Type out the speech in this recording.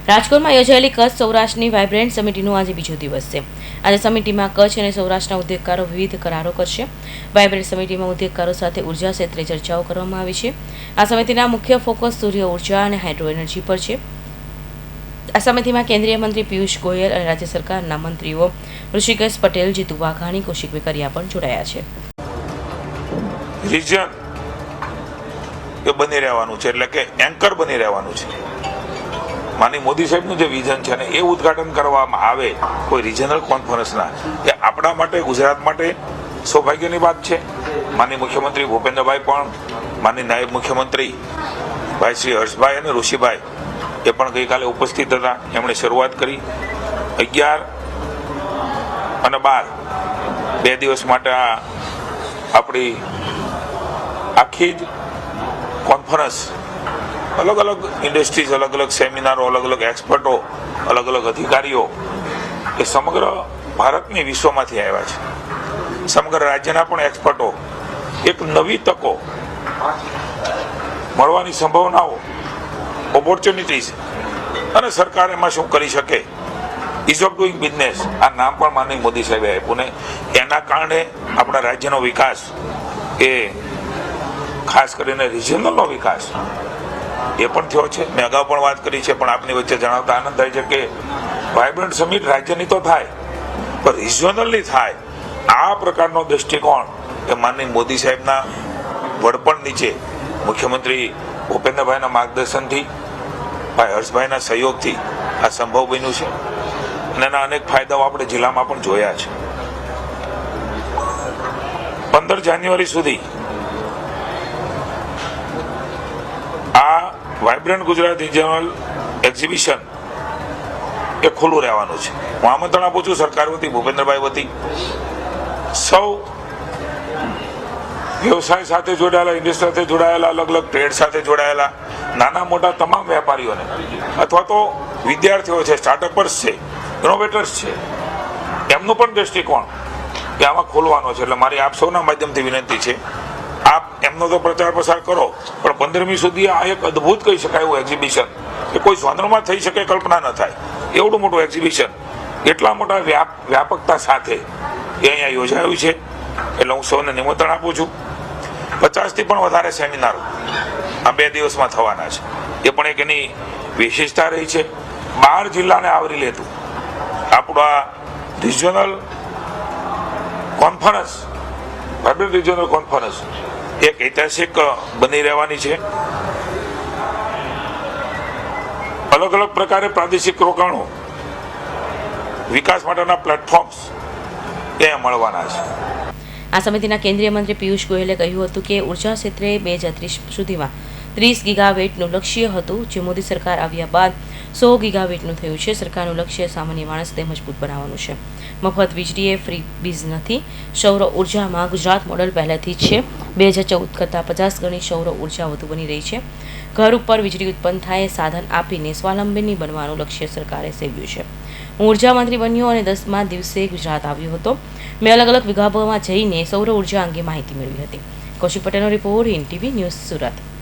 રાજકોટમાં યોજાયેલી કચ્છ સૌરાષ્ટ્રની વાઇબ્રન્ટ સમિટીનો આજે બીજો દિવસ છે. આજે સમિટીમાં કચ્છ અને સૌરાષ્ટ્રના ઉદ્યોગકારો વિવિધ કરારો કરશે. વાઇબ્રન્ટ સમિટીમાં ઉદ્યોગકારો સાથે ઉર્જા ક્ષેત્રે ચર્ચાઓ કરવામાં આવી છે. આ સમિતિના મુખ્ય ફોકસ સૂર્ય ઉર્જા અને હાઇડ્રો એનર્જી પર છે. આ સમિતિમાં કેન્દ્રીય મંત્રી પિયુષ ગોયલ અને રાજ્ય સરકારના મંત્રીઓ ઋષિકેશ પટેલ, જીતુ વાઘાણી, કૌશિક વેકરિયા પણ જોડાયા છે. રિજન કે બની રહેવાનું છે, એટલે કે એન્કર બની રહેવાનું છે. માની મોદી સાહેબનું જે વિઝન છે ને એ ઉદ્ઘાટન કરવામાં આવે કોઈ રિજનલ કોન્ફરન્સના, એ આપણા માટે, ગુજરાત માટે સૌભાગ્યની વાત છે. માની મુખ્યમંત્રી ભૂપેન્દ્રભાઈ પણ, માની નાયબ મુખ્યમંત્રી ભાઈ શ્રી હર્ષભાઈ અને ઋષિભાઈ એ પણ ગઈકાલે ઉપસ્થિત હતા. એમણે શરૂઆત કરી. 11 અને 12 બે દિવસ માટે આપણી આખી જ કોન્ફરન્સ, અલગ અલગ ઇન્ડસ્ટ્રીઝ, અલગ અલગ સેમિનારો, અલગ અલગ એક્સપર્ટો, અલગ અલગ અધિકારીઓ એ સમગ્ર ભારતની વિશ્વમાંથી આવ્યા છે. સમગ્ર રાજ્યના પણ એક્સપર્ટો એક નવી તકો મળવાની સંભાવનાઓ, ઓપોર્ચ્યુનિટીઝ અને સરકાર એમાં શું કરી શકે, ઇઝ ઓફ ડુઈંગ બિઝનેસ, આ નામ પણ માનનીય મોદી સાહેબે આપ્યું ને એના કારણે આપણા રાજ્યનો વિકાસ, એ ખાસ કરીને રિજનલનો વિકાસ એ પણ થયો છે. મેં અગાઉ પણ વાત કરી છે, પણ આપની વચ્ચે જણાવતા આનંદ થાય છે કે વાઇબ્રન્ટ સમિટ રાજ્યની તો થાય પણ રિજનલની થાય. આ પ્રકારનો દૃષ્ટિકોણ એ માનનીય મોદી સાહેબના વડપણ નીચે, મુખ્યમંત્રી ભૂપેન્દ્રભાઈના માર્ગદર્શનથી, ભાઈ હર્ષભાઈના સહયોગથી આ સંભવ બન્યું છે અને એના અનેક ફાયદાઓ આપણે જિલ્લામાં પણ જોયા છે. 15 જાન્યુઆરી સુધી આ વાઇબ્રન્ટ ગુજરાત રિજનલ એક્ઝિબિશન એ ખુલ્લું રહેવાનું છે. હું આમંત્રણ આપું છું સરકાર વતી, ભૂપેન્દ્રભાઈ વતી, સૌ વ્યવસાય સાથે જોડાયેલા, ઇન્ડસ્ટ્રી સાથે જોડાયેલા, અલગ અલગ ટ્રેડ સાથે જોડાયેલા નાના મોટા તમામ વેપારીઓને અથવા તો વિદ્યાર્થીઓ છે, સ્ટાર્ટઅપર્સ છે, ઇનોવેટર્સ છે, એમનું પણ દ્રષ્ટિકોણ કે આમાં ખોલવાનો છે. એટલે મારી આપ સૌના માધ્યમથી વિનંતી છે, આપ એમનો તો પ્રચાર પ્રસાર કરો, પણ 15મી સુધી આ એક અદ્ભુત કહી શકાય એવું એક્ઝિબિશન કે કોઈ ઝોનરમાં થઈ શકે, કલ્પના ન થાય એવડું મોટું એક્ઝિબિશન એટલા મોટા વ્યાપકતા સાથે એ અહીંયા યોજાયું છે. એટલે હું સૌને નિમંત્રણ આપું છું. 50થી પણ વધારે સેમિનારો આ 2 દિવસમાં થવાના છે. એ પણ એક એની વિશેષતા રહી છે. 12 જિલ્લાને આવરી લેતું આપણું આ regional conference, vibrant regional conference એક ઐતિહાસિક બની રહેવાની છે. અલગ અલગ પ્રકારે પ્રાદેશિક રોકાણો, વિકાસ માટેના પ્લેટફોર્મ્સ એ મળવાના છે. આ સમિતિના કેન્દ્રીય મંત્રી પિયુષ ગોયલે કહ્યું હતું કે ઉર્જા ક્ષેત્રે 2030 સુધીમાં 30 ગીગાવેટનું લક્ષ્ય હતું, જે મોદી સરકાર આવ્યા બાદ 100 ગીગાવેટનું થયું છે. સરકારનું લક્ષ્ય સામાન્ય માણસને મજબૂત બનાવવાનું છે. મફત વીજળી એ ફ્રી બીઝ નથી. સૌર ઉર્જામાં ગુજરાત મોડલ પહેલેથી જ છે. 2014 કરતાં 50 ગણી સૌર ઉર્જા વધુ બની રહી છે. ઘર ઉપર વીજળી ઉત્પન્ન થાય સાધન આપીને સ્વાવલંબી બનવાનું લક્ષ્ય સરકારે સેવ્યું છે. હું ઉર્જા મંત્રી બન્યો અને 10મા દિવસે ગુજરાત આવ્યો હતો. મેં અલગ અલગ વિભાગોમાં જઈને સૌર ઉર્જા અંગે માહિતી મેળવી હતી. કૌશિક પટેલનો report, Hind TV news, Surat.